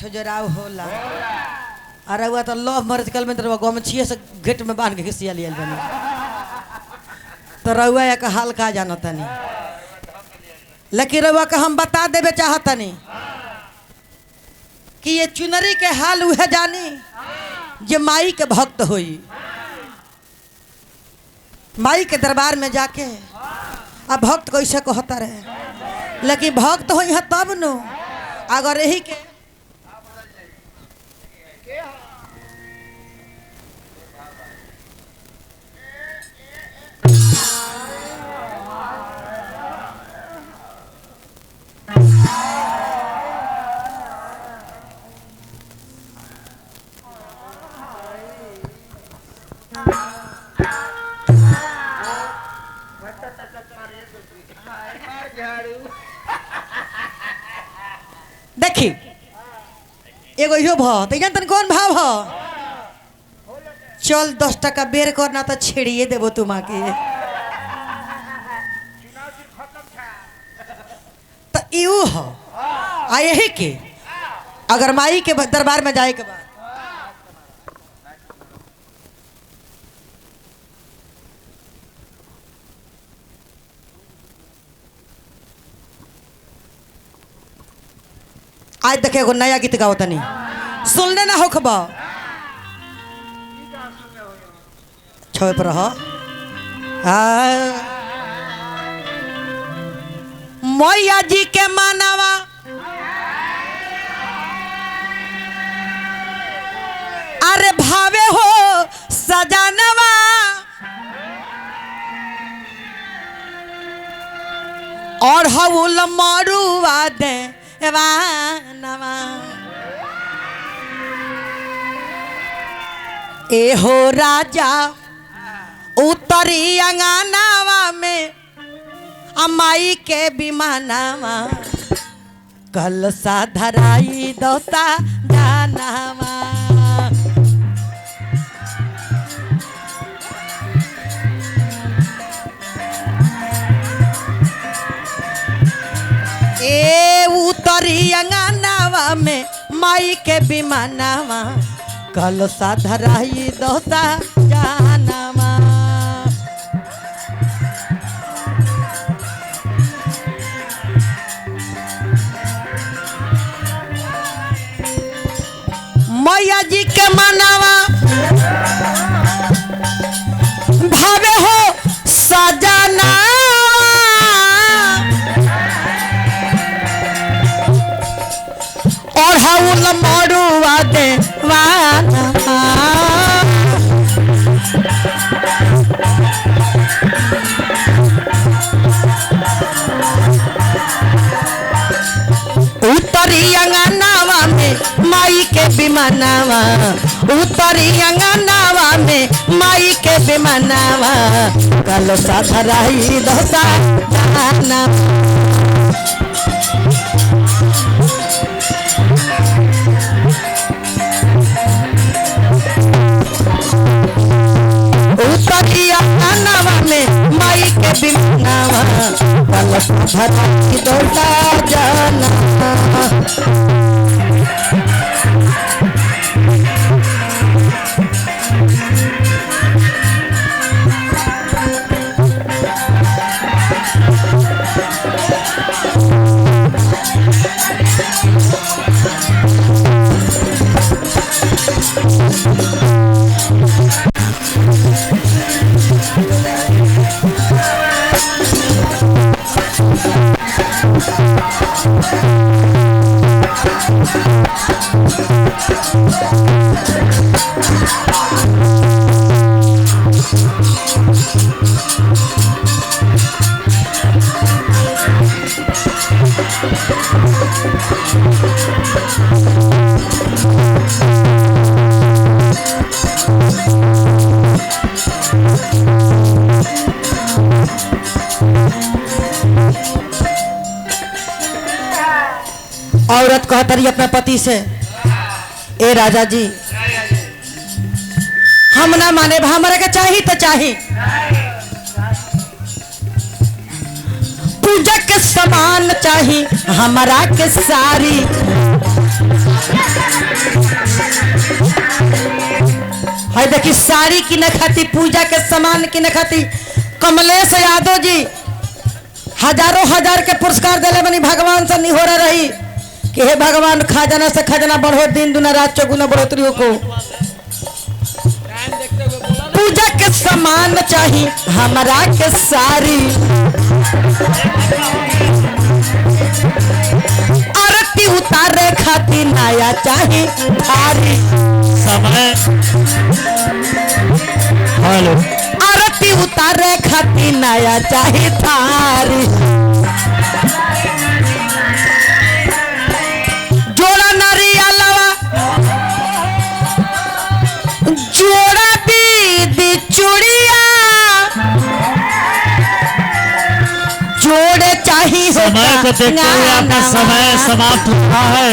ठजराव होला अरे हुआ तो लव मैरिज कल में तो गमछिए से गेट में बांध के खिसिया लिया बनी तो रउआ एक हाल का जाना तनी लेकिन रउआ का हम बता देवे चाहतनी कि ये चुनरी के हाल वह जानी जे माई के भक्त होई माई के दरबार में जाके अब भक्त कैसे कहता रहे लेकिन भक्त हो यहाँ तब नो अगर यही के देखी एगो इहो भाव तो जानतन कौन भाव हो चल 10 टका बेर करना तो छेड़िए देबो तुम के तो यू हो आ यही के अगर माई के दरबार में जाए के बाद आज देखे एगो नया गीत गाओ तनी सुनने ना होखबा छोड़ पर हो मैया जी के मानवा अरे भावे हो सजानवा और हवुल मारुआ दे वानवा ए हो राजा उतरी अंगनावा में अमाई के विमानावा कल सा धराई दोसा जानावा ए उतरी अंगनावा में माई के विमानावा कल सा धराई दोसा जानावा मैया जी के मानावा भावे हो सजाना और हवुल मरुआ दे वाना उतरी अंगनावा में माई के विमानावा उतरी अंगनावा में माई के विमानावा कल सा धराई दोसा जाना उतरी अंगनावा में माई के विमानावा कल सा धराई दोसा जाना औरत कहता रही अपने पति से ए राजा जी हम ना माने हमारे के चाहिए तो चाहिए पूजा के सामान चाहिए हमारा के सारी गाड़ी किने खाती, पूजा के सामान किने खाती कमलेश यादव जी हजारों हजार के पुरस्कार दिले बनी। भगवान से नहीं हो रही कि हे भगवान खजाना से खजाना बढ़ो, दिन दुना रात चौगुना बढ़ोतरी को। पूजा के सामान चाहिए हमारा के सारी, आरती उतारे खाती नया चाहिए थारी। समय हेलो आरती उतारे खाती नया चाहिए थारी। जोड़ा नारियलवा जोड़ा बीदी चूड़िया जोड़े चाहिए। समय को देखते हुए आपका समय समाप्त हुआ है।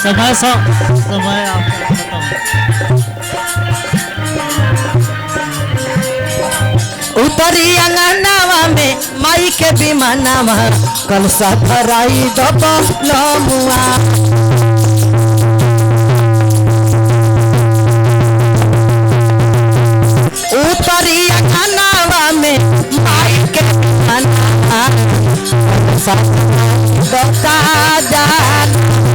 समय आपका खत्म। उतरी अंगनावा में माई के विमानावा कल सा भराई दबलमुआ। उतरी अंगनावा में माई के विमानावा कल सा भराई दबलमुआ।